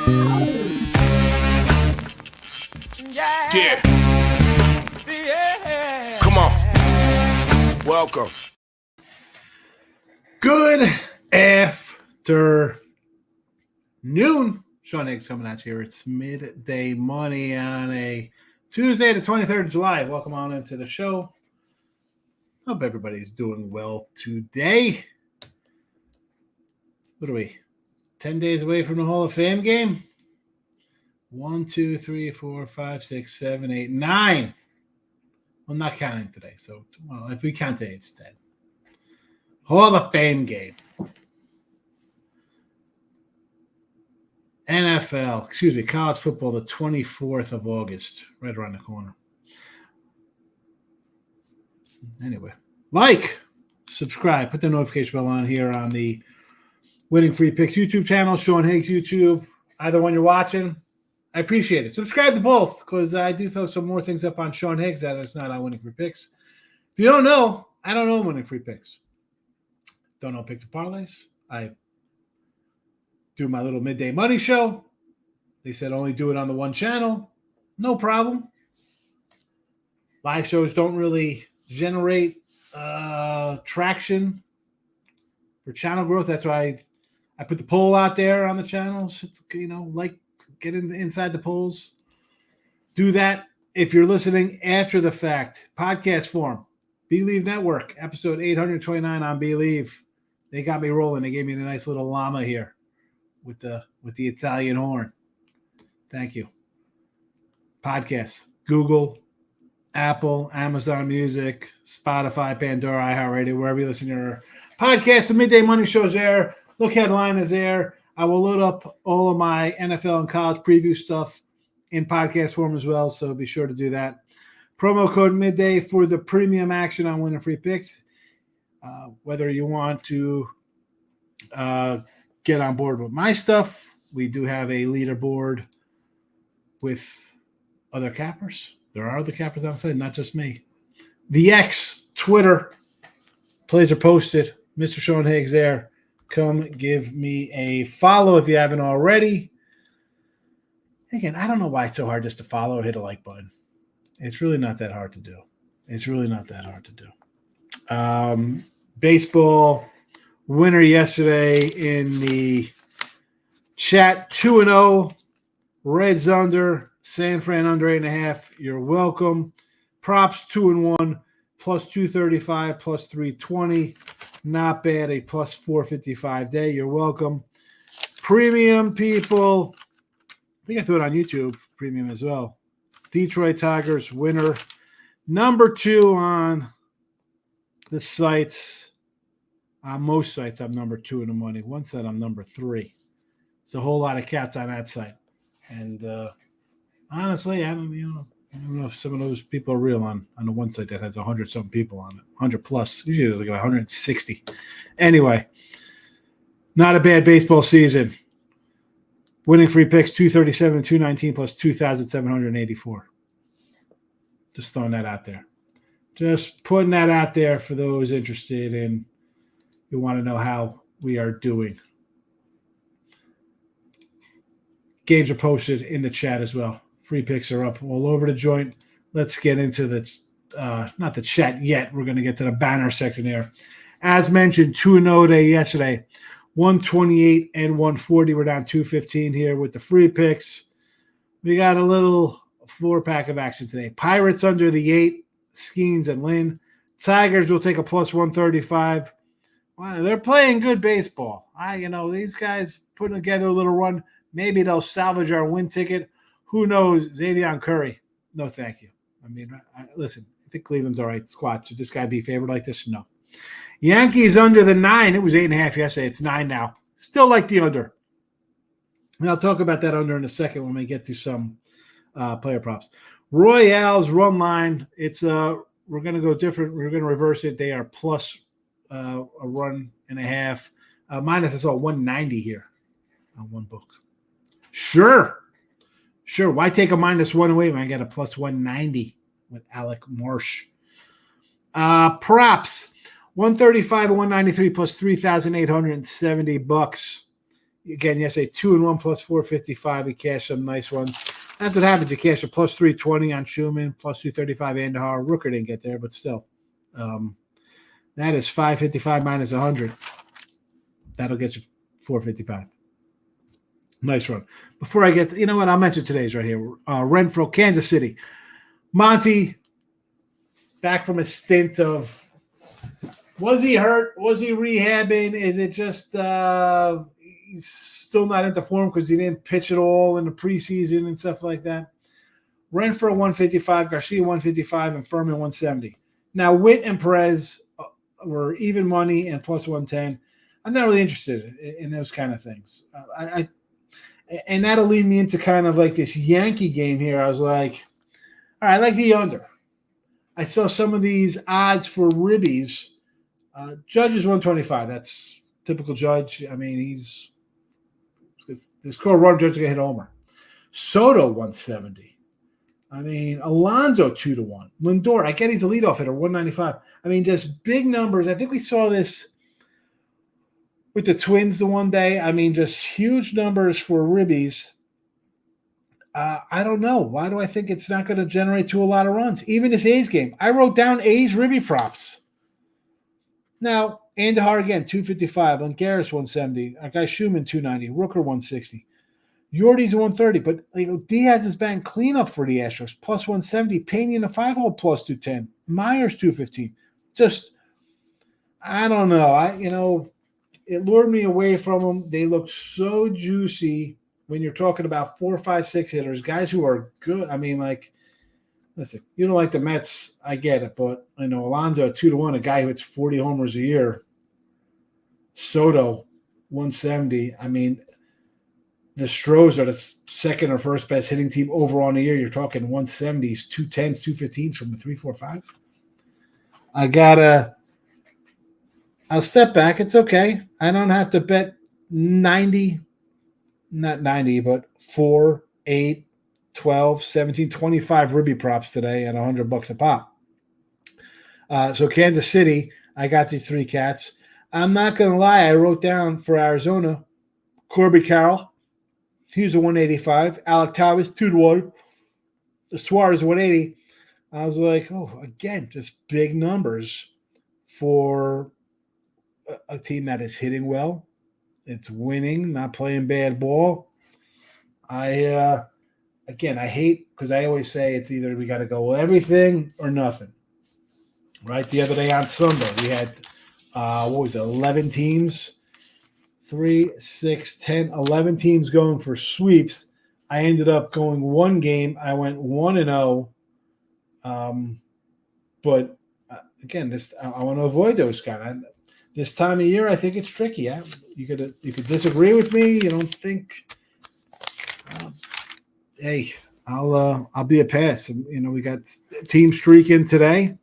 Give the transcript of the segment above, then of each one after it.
Yeah. Come on. Welcome. Good afternoon. Sean Higgs coming at you here. It's midday money on a Tuesday, the 23rd of July. Welcome on into the show. Hope everybody's doing well today. What are we? 10 days away from the Hall of Fame game? 1, 2, 3, 4, 5, 6, 7, 8, 9. I'm not counting today. So, well, if we count today, it's 10. Hall of Fame game. College football, the 24th of August, right around the corner. Anyway, subscribe, put the notification bell on here on the Winning Free Picks YouTube channel, Sean Higgs YouTube. Either one you're watching, I appreciate it. Subscribe to both because I do throw some more things up on Sean Higgs that it's not on Winning Free Picks. If you don't know, I don't know Winning Free Picks. Don't know picks and parlays. I do my little midday money show. They said only do it on the one channel. No problem. Live shows don't really generate traction for channel growth. That's why I put the poll out there on the channels. Get inside the polls. Do that if you're listening after the fact. Podcast form. Believe Network, episode 829 on Believe. They got me rolling. They gave me a nice little llama here with the Italian horn. Thank you. Podcasts. Google, Apple, Amazon Music, Spotify, Pandora, iHeartRadio, wherever you listen to your podcast. The Midday Money Show's there. Look Headline is there. I will load up all of my NFL and college preview stuff in podcast form as well, so be sure to do that. Promo code Midday for the premium action on Winning Free Picks. Whether you want to get on board with my stuff, we do have a leaderboard with other cappers. There are other cappers outside, not just me. The X, Twitter, plays are posted. Mr. Sean Higgs there. Come give me a follow if you haven't already. Again, I don't know why it's so hard just to follow or hit a like button. It's really not that hard to do. Baseball winner yesterday in the chat, 2-0. Reds under, San Fran under 8.5. You're welcome. Props 2-1, plus 235, plus 320. Not bad. A plus 455 day. You're welcome. Premium people. I think I threw it on YouTube. Premium as well. Detroit Tigers winner. Number 2 on the sites. On most sites, I'm number 2 in the money. One site, I'm number 3. It's a whole lot of cats on that site. And honestly, I don't know if some of those people are real on the one site that has 100-something people on it. 100 plus. Usually there's like 160. Anyway, not a bad baseball season. Winning Free Picks, 237, 219 plus 2,784. Just throwing that out there. Just putting that out there for those interested and you want to know how we are doing. Games are posted in the chat as well. Free picks are up all over the joint. Let's get into not the chat yet. We're going to get to the banner section here. As mentioned, 2-0 day yesterday. 128 and 140. We're down 215 here with the free picks. We got a little 4-pack of action today. Pirates under the 8. Skeens and Lynn. Tigers will take a plus 135. Wow, they're playing good baseball. These guys putting together a little run. Maybe they'll salvage our win ticket. Who knows? Xavier Curry. No, thank you. Listen, I think Cleveland's all right squad. Should this guy be favored like this? No. Yankees under the 9. It was 8.5 yesterday. It's 9 now. Still like the under. And I'll talk about that under in a second when we get to some player props. Royals run line. It's we're going to go different. We're going to reverse it. They are plus a run and a half. Minus I saw 190 here on one book. Sure. Why take a -1 away when I get a plus 190 with Alec Marsh? Props 135 and 193 plus $3,870. Again, yesterday 2-1 plus 455. We cashed some nice ones. That's what happens. You cash a plus 320 on Schumann, plus 235 Andahar. Rooker didn't get there, but still. That is 555 minus 100. That'll get you 455. Nice run. Before I get, you know what? I'll mention today's right here. Renfro, Kansas City. Monty, back from a stint of, was he hurt? Was he rehabbing? Is it just he's still not into form because he didn't pitch at all in the preseason and stuff like that? Renfro 155, Garcia 155, and Furman 170. Now, Witt and Perez were even money and plus 110. I'm not really interested in those kind of things. And that'll lead me into kind of like this Yankee game here. I was like, all right, I like the under. I saw some of these odds for ribbies. Judge is 125. That's typical Judge. I mean, he's this core run Judge is going to hit homer. Soto 170. I mean, Alonso 2-1. Lindor, I get he's a leadoff hitter, 195. I mean, just big numbers. I think we saw this with the Twins the one day. I mean, just huge numbers for ribbies. I don't know. Why do I think it's not going to generate to a lot of runs? Even this A's game. I wrote down A's ribby props. Now, Andahar again, 255. Langaris, 170. Our guy Schumann, 290. Rooker, 160. Yordi's 130. But Diaz is batting cleanup for the Astros, plus 170. Pena in the 5-hole, plus 210. Myers, 215. Just, I don't know. It lured me away from them. They look so juicy when you're talking about 4, 5, 6 hitters, guys who are good. I mean, listen, you don't like the Mets, I get it, but I know Alonso 2-1, a guy who hits 40 homers a year. Soto 170. I mean, the Stros are the second or first best hitting team overall in the year. You're talking 170s, 210s, 215s from the 3, 4, 5. I'll step back. It's okay. I don't have to bet 90, not 90, but 4, 8, 12, 17, 25 ribby props today at $100 a pop. So Kansas City, I got these 3 cats. I'm not going to lie. I wrote down for Arizona, Corby Carroll. He was a 185. Alec Thomas, 2-1. Suarez, 180. I was like, oh, again, just big numbers for a team that is hitting well. It's winning, not playing bad ball. I hate, because I always say it's either we got to go everything or nothing. Right? The other day on Sunday, we had, 11 teams? 3, 6, 10, 11 teams going for sweeps. I ended up going one game. I went 1-0. But again, I want to avoid those kind of. This time of year, I think it's tricky. You could disagree with me. You don't think? Hey, I'll be a pass. We got team streaking today.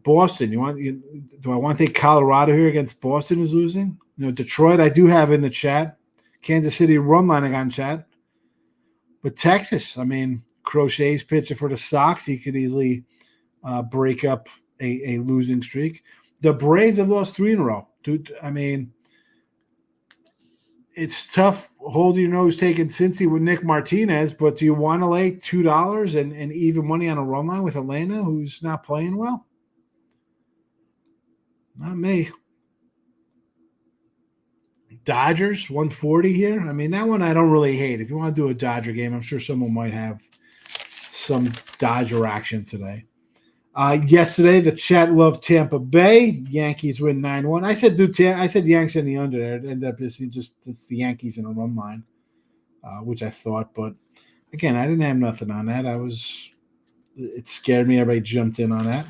Boston. Do I want to take Colorado here against Boston who's losing? Detroit I do have in the chat. Kansas City run line I got in chat. But Texas, I mean, Crochet's pitcher for the Sox. He could easily break up a losing streak. The Braves have lost 3 in a row. Dude, I mean, it's tough holding your nose taking Cincy with Nick Martinez, but do you want to lay $2 and even money on a run line with Atlanta, who's not playing well? Not me. Dodgers, 140 here. I mean, that one I don't really hate. If you want to do a Dodger game, I'm sure someone might have some Dodger action today. Yesterday, the chat loved Tampa Bay. Yankees win 9-1. I said Yanks in the under there. It ended up just it's the Yankees in a run line, which I thought. But again, I didn't have nothing on that. It scared me. Everybody jumped in on that.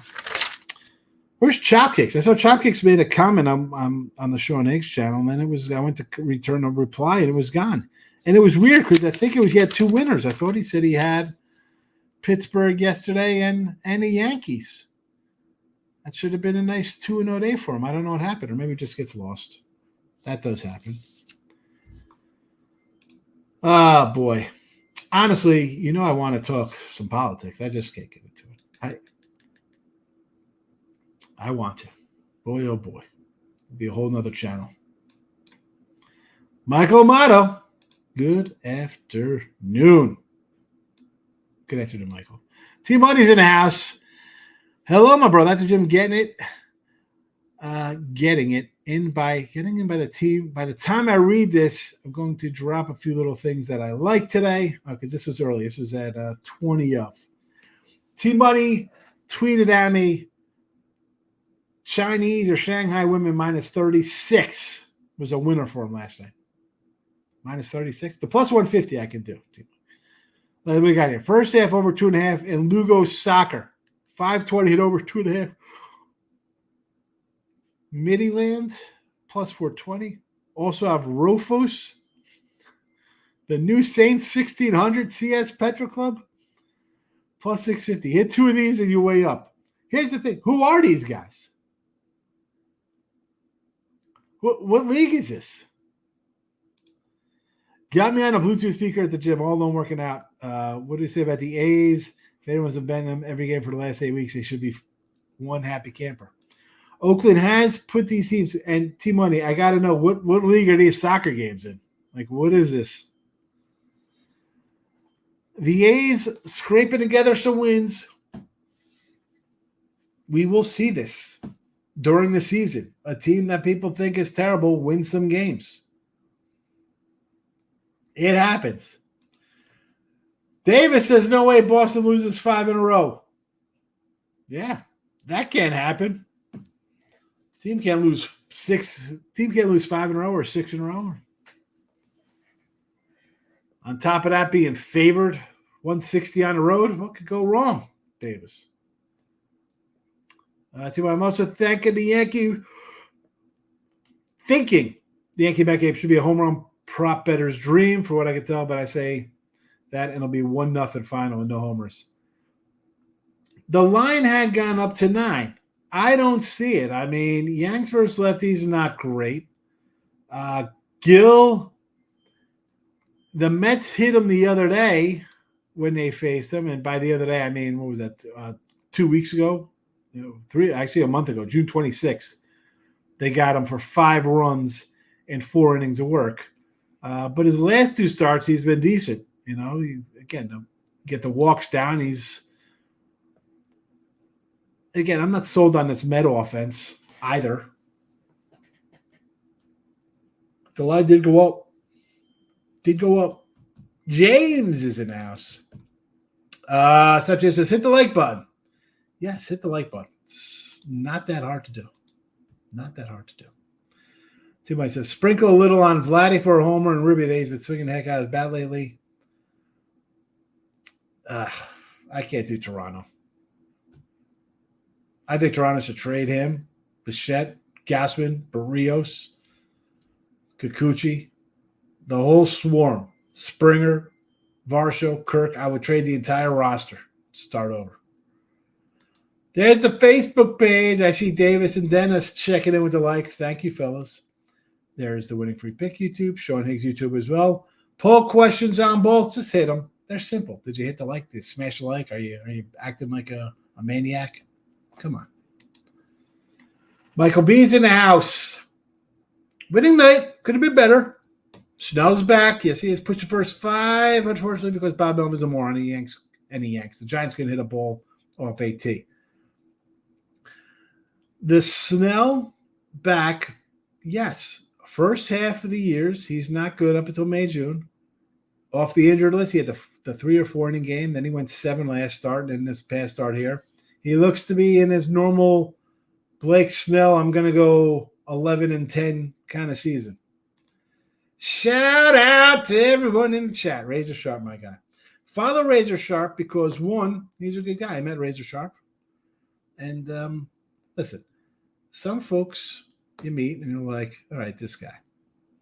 Where's Chopkicks? I saw Chopkicks made a comment on the Sean Higgs channel, and then I went to return a reply, and it was gone. And it was weird because I think he had 2 winners. I thought he said he had Pittsburgh yesterday and the Yankees. That should have been a nice 2-0 day for him. I don't know what happened, or maybe it just gets lost. That does happen. Ah, boy. Honestly, I want to talk some politics. I just can't get into it. I want to. Boy, oh boy. It'll be a whole nother channel. Michael Amato, good afternoon. Good afternoon, Michael. T-Money's in the house. Hello, my brother. That's Jim getting it. Getting in by the team. By the time I read this, I'm going to drop a few little things that I like today because this was early. This was at 20 of. T-Money tweeted at me, Chinese or Shanghai women minus 36 was a winner for him last night. Minus 36. The plus 150 I can do. What we got here? First half over 2.5 in Lugo soccer. 520 hit over 2.5. Midland plus 420. Also have Rofus. The new Saints 1600 CS Petro Club plus 650. Hit two of these and you way up. Here's the thing. Who are these guys? What league is this? Got me on a Bluetooth speaker at the gym, all alone working out. What do you say about the A's? If anyone's been betting them every game for the last 8 weeks, they should be one happy camper. Oakland has put these teams, and T-Money, I got to know, what league are these soccer games in? Like, what is this? The A's scraping together some wins. We will see this during the season. A team that people think is terrible wins some games. It happens. Davis says, no way Boston loses 5 in a row. Yeah, that can't happen. Team can't lose 5 in a row or 6 in a row. On top of that, being favored 160 on the road, what could go wrong, Davis? I'm also thinking the Yankee back game should be a home run prop better's dream for what I can tell, but I say that and it'll be 1-0 final and no homers. The line had gone up to 9. I don't see it. I mean, Yanks versus lefties is not great. Gill, the Mets hit him the other day when they faced him, and by the other day, I mean, what was that, 2 weeks ago? A month ago, June 26th. They got him for 5 runs and 4 innings of work. But his last 2 starts, he's been decent. You know, get the walks down. I'm not sold on this Met offense either. The line did go up. James is in the house. Snapchat says, hit the like button. Yes, hit the like button. It's not that hard to do. T-Mike says, sprinkle a little on Vladdy for a homer and Ruby Days, but swinging the heck out of his bat lately. I can't do Toronto. I think Toronto should trade him, Bichette, Gausman, Barrios, Kikuchi, the whole swarm. Springer, Varsho, Kirk. I would trade the entire roster. Start over. There's the Facebook page. I see Davis and Dennis checking in with the likes. Thank you, fellas. There's the Winning Free Pick YouTube, Sean Higgs YouTube as well. Poll questions on both. Just hit them. They're simple. Did you hit the like? Did you smash the like? Are you acting like a maniac? Come on. Michael B's in the house. Winning night. Could have been better. Snell's back. Yes, he has pushed the first 5, unfortunately, because Bob Melvin's a moron. The Yanks. The Giants can hit a ball off AT. The Snell back, yes. First half of the years, he's not good up until May, June. Off the injured list, he had the 3 or 4 inning game. Then he went 7 last start, and this past start here. He looks to be in his normal Blake Snell, I'm going to go 11-10 kind of season. Shout out to everyone in the chat. Razor Sharp, my guy. Follow Razor Sharp because, one, he's a good guy. I met Razor Sharp. And listen, some folks you meet and you're like, all right, this guy.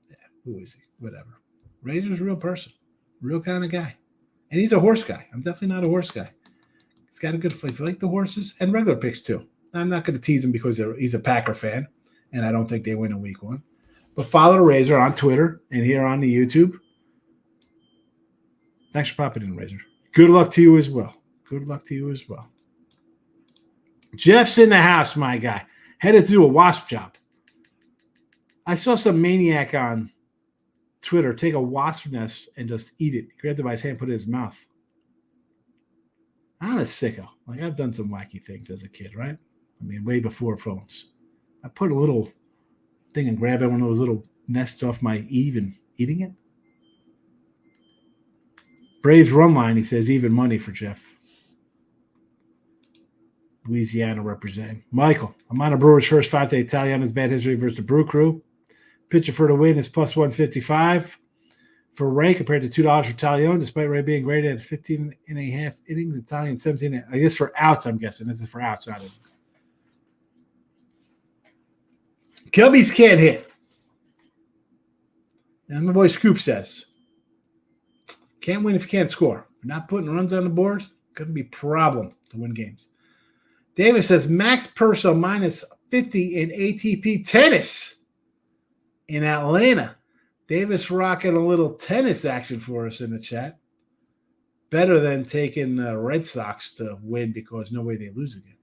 Yeah, who is he? Whatever. Razor's a real person. Real kind of guy. And he's a horse guy. I'm definitely not a horse guy. He's got a good flavor. Like the horses and regular picks too. I'm not going to tease him because he's a Packer fan, and I don't think they win in week 1. But follow the Razor on Twitter and here on the YouTube. Thanks for popping in, Razor. Good luck to you as well. Jeff's in the house, my guy. Headed to do a wasp job. I saw some maniac on Twitter, take a wasp nest and just eat it. He grabbed it by his hand, put it in his mouth. I'm a sicko. Like, I've done some wacky things as a kid, right? I mean, way before phones. I put a little thing and grab one of those little nests off my Eve and eating it. Braves run line, he says, even money for Jeff. Louisiana representing. Michael, I'm on a Brewers first 5 to Italiana's bad history versus the Brew Crew. Pitcher for the win is plus 155 for Ray compared to $2 for Italiano, despite Ray being graded at 15 and a half innings. Italian 17, I guess for outs, I'm guessing. This is for outs, not innings. Cubbies can't hit. And my boy Scoop says, can't win if you can't score. Not putting runs on the board, going to be a problem to win games. Davis says, Max Purcell minus 50 in ATP tennis in Atlanta. Davis rocking a little tennis action for us in the chat. Better than taking Red Sox to win because no way they lose again.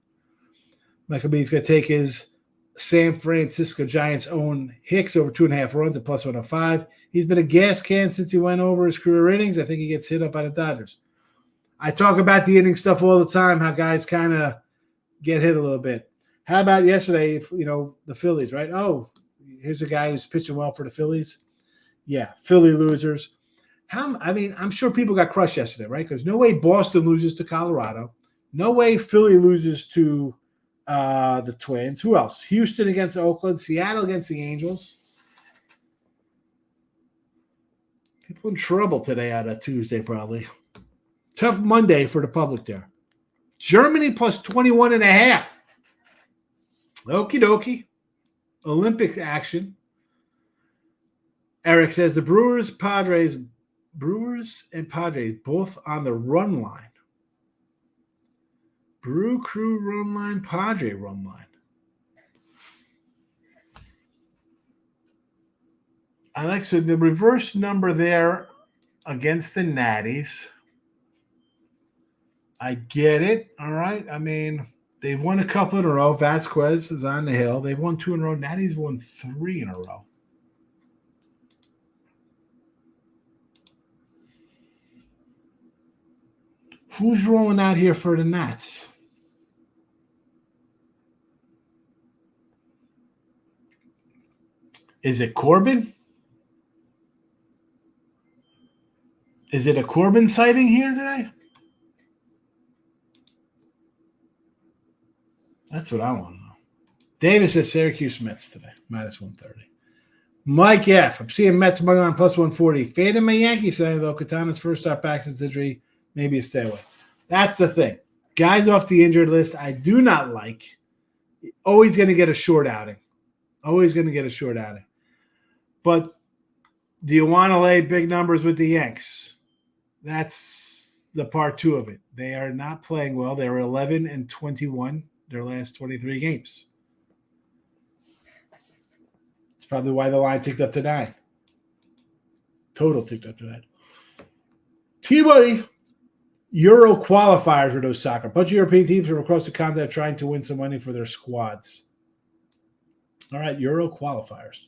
Michael B's going to take his San Francisco Giants own Hicks over 2.5 runs at plus 105. He's been a gas can since he went over his career innings. I think he gets hit up by the Dodgers. I talk about the inning stuff all the time, how guys kind of get hit a little bit. How about yesterday, if, the Phillies, right? Oh, here's a guy who's pitching well for the Phillies. Yeah, Philly losers. I'm sure people got crushed yesterday, right? Because no way Boston loses to Colorado. No way Philly loses to the Twins. Who else? Houston against Oakland. Seattle against the Angels. People in trouble today on a Tuesday, probably. Tough Monday for the public there. Germany plus 21.5. Okie dokie. Olympics action. Eric says the Brewers and Padres both on the run line. Brew Crew run line, Padre run line. Alexa, the reverse number there against the Natties. I get it. All right. I mean, they've won a couple in a row. Vasquez is on the hill. They've won 2 in a row. Natties won 3 in a row. Who's rolling out here for the Nats? Is it Corbin? Is it a Corbin sighting here today? That's what I want to know. Davis says Syracuse Mets today, minus 130. Mike F. I'm seeing Mets money line plus 140. Fading my Yankees today, though. Katana's first start back since injury. Maybe a stay away. That's the thing. Guys off the injured list, I do not like. Always going to get a short outing. Always going to get a short outing. But do you want to lay big numbers with the Yanks? That's the part 2 of it. They are not playing well. They were 11-21 their last 23 games. It's probably why the line ticked up to 9. Total ticked up to 9. T-Buddy. Euro qualifiers for those soccer. Bunch of European teams from across the continent trying to win some money for their squads. All right, Euro qualifiers.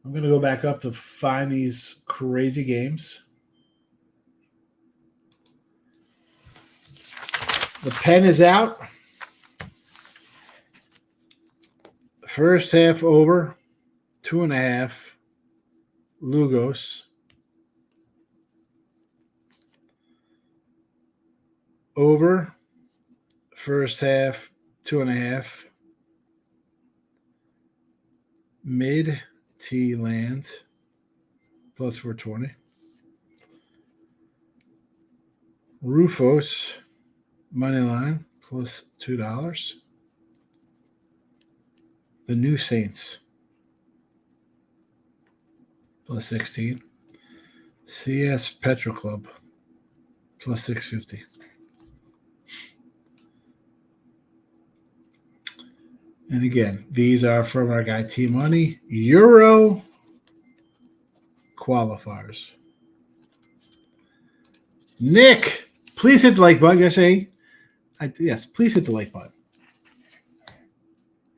I'm going to go back up to find these crazy games. The pen is out. First half over. 2.5. Lugos. Over. First half. 2.5. Mid. T land. Plus 420. Rufos. Money line. Plus $2. The New Saints. Plus 16. CS Petro Club. Plus 650. And again, these are from our guy T Money. Euro qualifiers. Nick, please hit the like button. Yes, please hit the like button.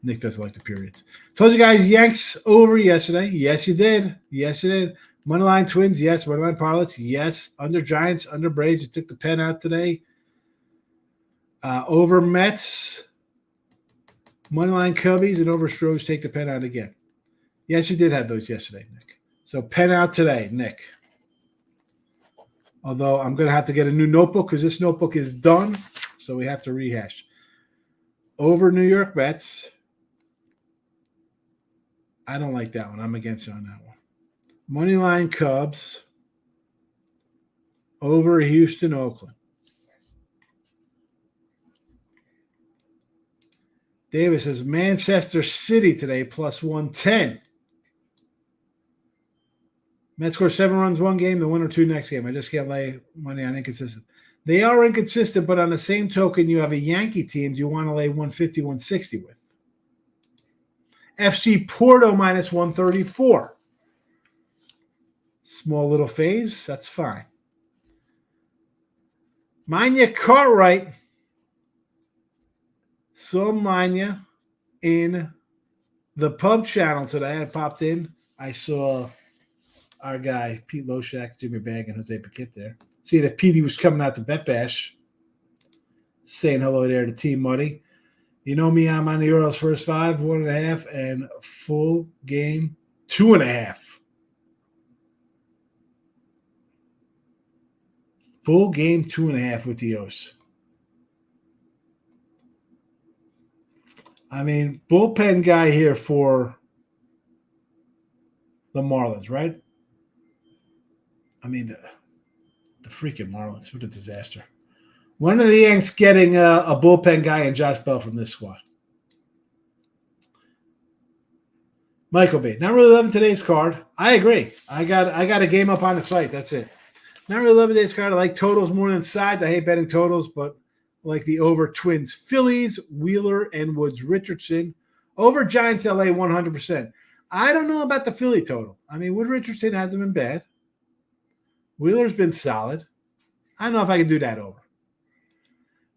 Nick doesn't like the periods. Told you guys Yanks over yesterday. Yes, you did. Yes, you did. Moneyline Twins, yes. Moneyline Parlays, yes. Under Giants, under Braves. You took the pen out today. Over Mets, Moneyline Cubbies, and over Stros, take the pen out again. Yes, you did have those yesterday, Nick. So pen out today, Nick. Although I'm going to have to get a new notebook because this notebook is done. So we have to rehash. Over New York Mets. I don't like that one. I'm against you on that one. Moneyline Cubs. Over Houston, Oakland. Davis says Manchester City today plus 110. Mets score 7 runs one game, the winner 2 next game. I just can't lay money on inconsistent. They are inconsistent, but on the same token, you have a Yankee team you want to lay 150, 160 with. FC Porto minus 134. Small little phase, that's fine. Manya Cartwright. Saw Manya in the pub channel today. I popped in. I saw our guy, Pete Loshak, Jimmy Bag, and Jose Paquette there. Seeing if Petey was coming out to Bet Bash. Saying hello there to Team Muddy. You know me, I'm on the Orioles first 5, 1.5, and full game 2.5. Full game 2.5 with the O's. I mean, bullpen guy here for the Marlins, right? I mean, the freaking Marlins. What a disaster. When are the Yanks getting a bullpen guy and Josh Bell from this squad? Michael B. Not really loving today's card. I agree. I got a game up on the site. That's it. Not really loving today's card. I like totals more than sides. I hate betting totals, but I like the over Twins, Phillies, Wheeler, and Woods Richardson. Over Giants, LA, 100%. I don't know about the Philly total. I mean, Wood Richardson hasn't been bad. Wheeler's been solid. I don't know if I can do that over.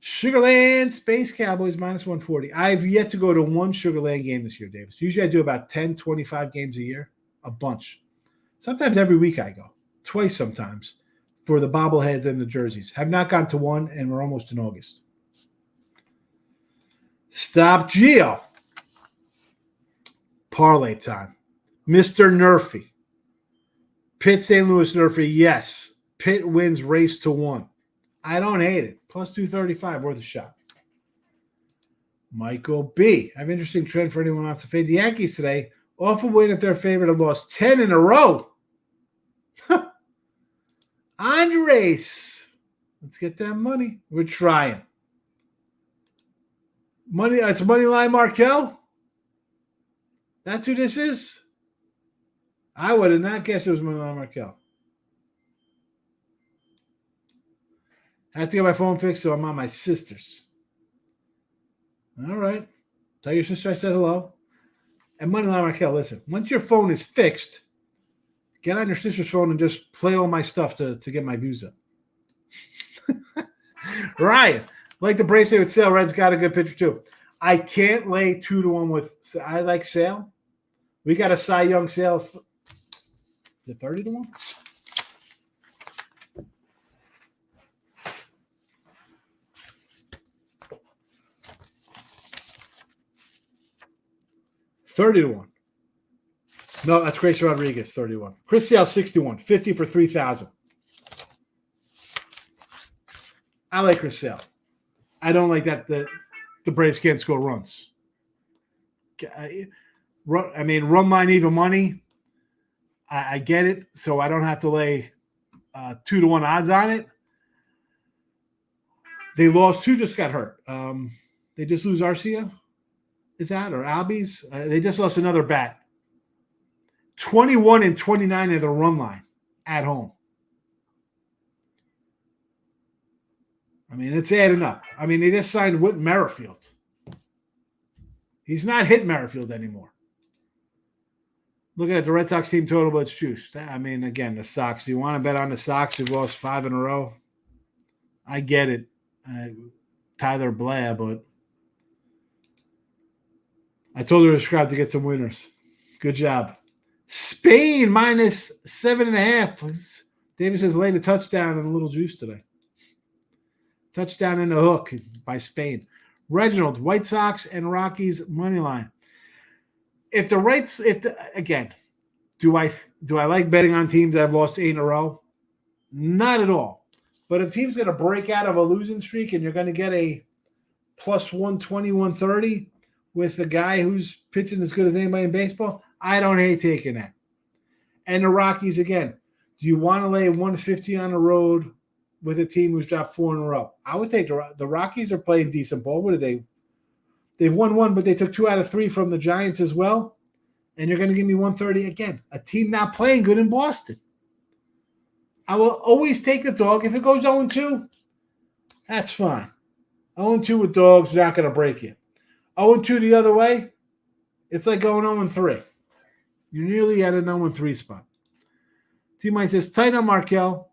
Sugarland Space Cowboys minus 140. I've yet to go to one Sugarland game this year, Davis. Usually I do about 10, 25 games a year. A bunch. Sometimes every week I go. Twice sometimes for the bobbleheads and the jerseys. Have not gone to one, and we're almost in August. Stop Geo. Parlay time. Mr. Nerfy. Pitt St. Louis Nerfy, yes. Pitt wins race to 1. I don't hate it. Plus 235, worth a shot. Michael B. I have an interesting trend for anyone who wants to fade the Yankees today. Off a win if they're favored have lost 10 in a row. Andres. Let's get that money. We're trying. Money. It's Moneyline Markel. That's who this is? I would have not guessed it was Moneyline Markel. I have to get my phone fixed, so I'm on my sister's. All right. Tell your sister I said hello. And Moneyline Markel, listen, once your phone is fixed, get on your sister's phone and just play all my stuff to get my views up. Ryan, like the bracelet with Sale. Red's got a good picture too. I can't lay 2-1 with. I like Sale. We got a Cy Young Sale. Is it 30-1? $30-1. No, that's Grace Rodriguez, 31. Chris Sale, 61. 50 for 3,000. I like Chris Sale. I don't like that the Braves can't score runs. I mean, run line, even money. I get it, so I don't have to lay 2-1 odds on it. They lost. Who just got hurt? They just lose Arcia? Is that? Or Albies? They just lost another bat. 21 and 29 of the run line at home. I mean, it's adding up. I mean, they just signed Whit Merrifield. He's not Hit Merrifield anymore. Looking at the Red Sox team total, but it's juiced. I mean, again, the Sox. Do you want to bet on the Sox who've lost 5 in a row? I get it. Tyler Blair, but I told her to subscribe to get some winners. Good job. Spain minus 7.5. David says laid a touchdown and a little juice today. Touchdown in the hook by Spain. Reginald, White Sox and Rockies money line. Again, do I like betting on teams that have lost 8 in a row? Not at all. But if team's going to break out of a losing streak and you're going to get a plus 120, 130 with a guy who's pitching as good as anybody in baseball, I don't hate taking that. And the Rockies, again, do you want to lay 150 on the road with a team who's dropped 4 in a row? I would take the Rockies are playing decent ball. What are they? They've won 1, but they took 2 out of 3 from the Giants as well. And you're going to give me 130 again. A team not playing good in Boston. I will always take the dog. If it goes 0-2, that's fine. 0-2 with dogs, not going to break you. 0-2 the other way, it's like going 0-3. You're nearly at an 0-3 spot. T-Mike says, tight on Markel.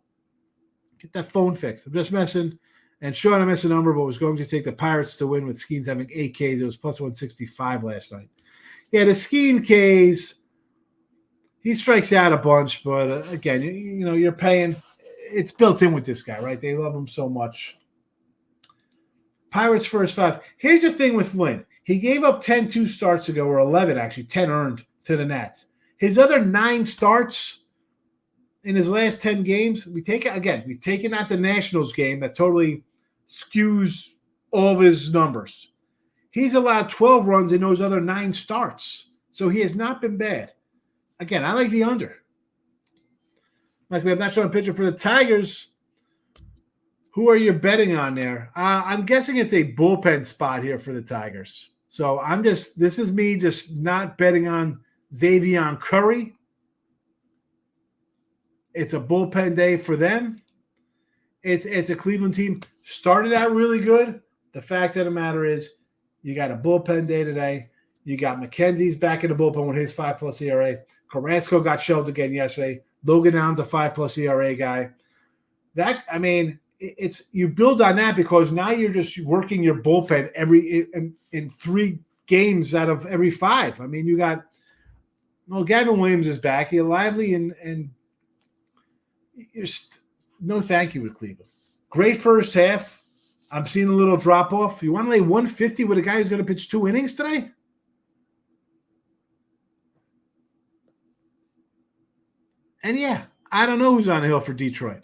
Get that phone fixed. I'm just messing. And Sean, I missed a number, but was going to take the Pirates to win with Skeens having 8 Ks. It was plus 165 last night. Yeah, the Skeen Ks, he strikes out a bunch, but again, you're paying. It's built in with this guy, right? They love him so much. Pirates first 5. Here's the thing with Lynn. He gave up 10 2 starts ago, or 11 actually, 10 earned to the Nats. His other 9 starts in his last 10 games, we've taken out the Nationals game that totally skews all of his numbers. He's allowed 12 runs in those other 9 starts. So he has not been bad. Again, I like the under. Like we have not shown a picture for the Tigers. Who are you betting on there? I'm guessing it's a bullpen spot here for the Tigers. So this is me just not betting on Xavier Curry. It's a bullpen day for them. It's a Cleveland team. Started out really good. The fact of the matter is you got a bullpen day today. You got McKenzie's back in the bullpen with his 5+ ERA. Carrasco got shelved again yesterday. Logan Allen's a 5+ ERA guy. It's you build on that because now you're just working your bullpen in 3 games out of every 5. I mean, you got Gavin Williams is back. You're lively and you're no thank you with Cleveland. Great first half. I'm seeing a little drop off. You want to lay 150 with a guy who's going to pitch 2 innings today? And yeah, I don't know who's on the hill for Detroit.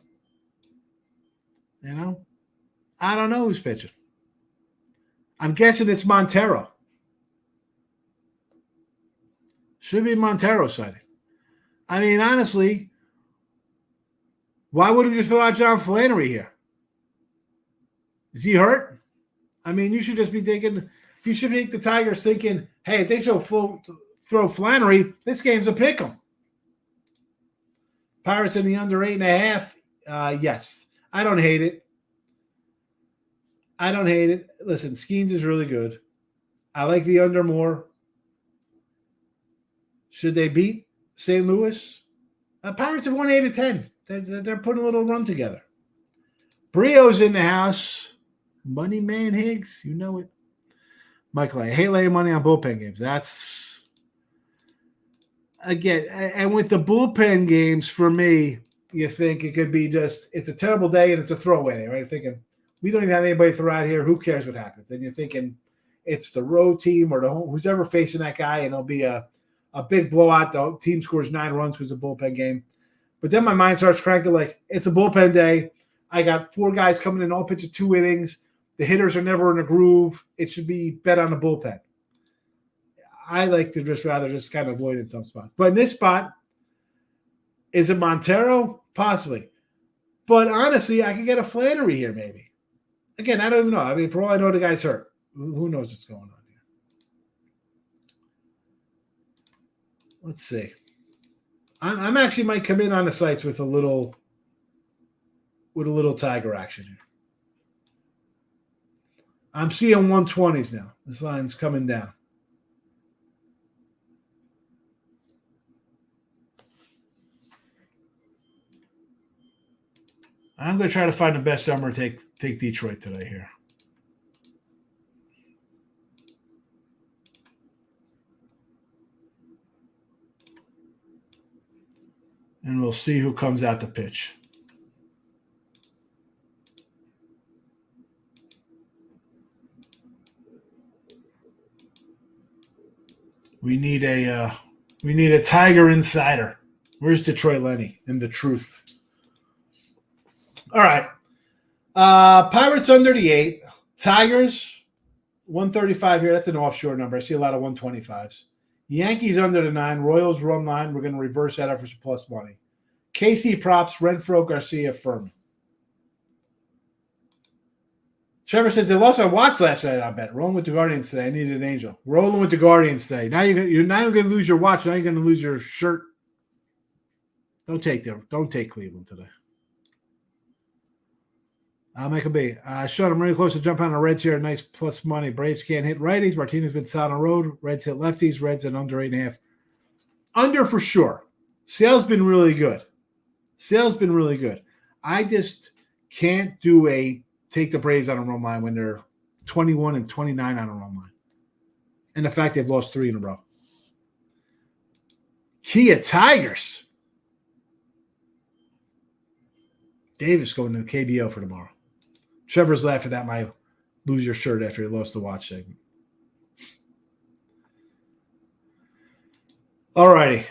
I don't know who's pitching. I'm guessing it's Montero. Should be Montero sighting. I mean, honestly, why wouldn't you throw out John Flannery here? Is he hurt? I mean, you should make the Tigers thinking, hey, if they throw Flannery, this game's a pick 'em. Pirates in the under 8.5. Yes. I don't hate it. Listen, Skeens is really good. I like the under more. Should they beat St. Louis? Pirates have won 8 of 10. They're putting a little run together. Brio's in the house. Money man Higgs, you know it. Michael, I hate laying money on bullpen games. That's again, and with the bullpen games, for me, you think it could be it's a terrible day and it's a throwaway day, right? You're thinking, we don't even have anybody throw out here. Who cares what happens? And you're thinking it's the road team or who's ever facing that guy, and it'll be a big blowout. The team scores 9 runs because it's a bullpen game. But then my mind starts cranking like, it's a bullpen day. I got 4 guys coming in, all pitching 2 innings. The hitters are never in a groove. It should be bet on the bullpen. I like to rather kind of avoid in some spots. But in this spot, is it Montero? Possibly. But honestly, I could get a Flannery here maybe. Again, I don't even know. I mean, for all I know, the guy's hurt. Who knows what's going on here? Let's see. I'm actually might come in on the sites with a little Tiger action here. I'm seeing 120s now. This line's coming down. I'm going to try to find the best number to take Detroit today here. And we'll see who comes out to pitch. We need a Tiger insider. Where's Detroit Lenny and the truth? All right. Pirates under the 8. Tigers 135 here. That's an offshore number. I see a lot of 125s. Yankees under the 9. Royals run line. We're going to reverse that up for some plus money. KC props. Renfroe, Garcia, Furman. Trevor says, I lost my watch last night, I bet. Rolling with the Guardians today. I needed an angel. Rolling with the Guardians today. Now you're not going to lose your watch. Now you're going to lose your shirt. Don't take Cleveland today. I'll make a B. Sean, I'm really close to jump on the Reds here. Nice plus money. Braves can't hit righties. Martinez been solid on the road. Reds hit lefties. Reds at under 8.5. Under for sure. Sale's been really good. I just can't do take the Braves on a run line when they're 21 and 29 on a run line. And the fact they've lost 3 in a row. Kia Tigers. Davis going to the KBO for tomorrow. Trevor's laughing at my lose your shirt after he lost the watch segment. All righty.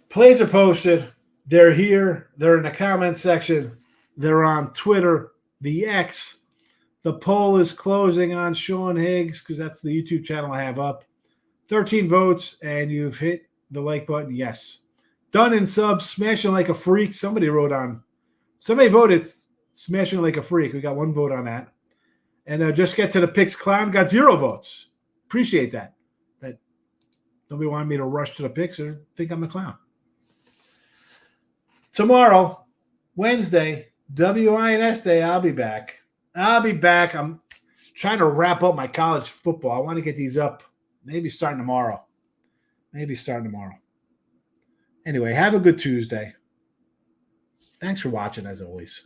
Plays are posted. They're here. They're in the comment section. They're on Twitter, the X. The poll is closing on Sean Higgs because that's the YouTube channel I have up. 13 votes, and you've hit the like button. Yes. Done in subs, smashing like a freak. Somebody voted smashing like a freak. We got 1 vote on that. And just get to the picks clown. Got 0 votes. Appreciate that. That nobody wanted me to rush to the picks or think I'm a clown. Tomorrow, Wednesday, WINS Day, I'll be back. I'm trying to wrap up my college football. I want to get these up maybe starting tomorrow. Anyway, have a good Tuesday. Thanks for watching, as always.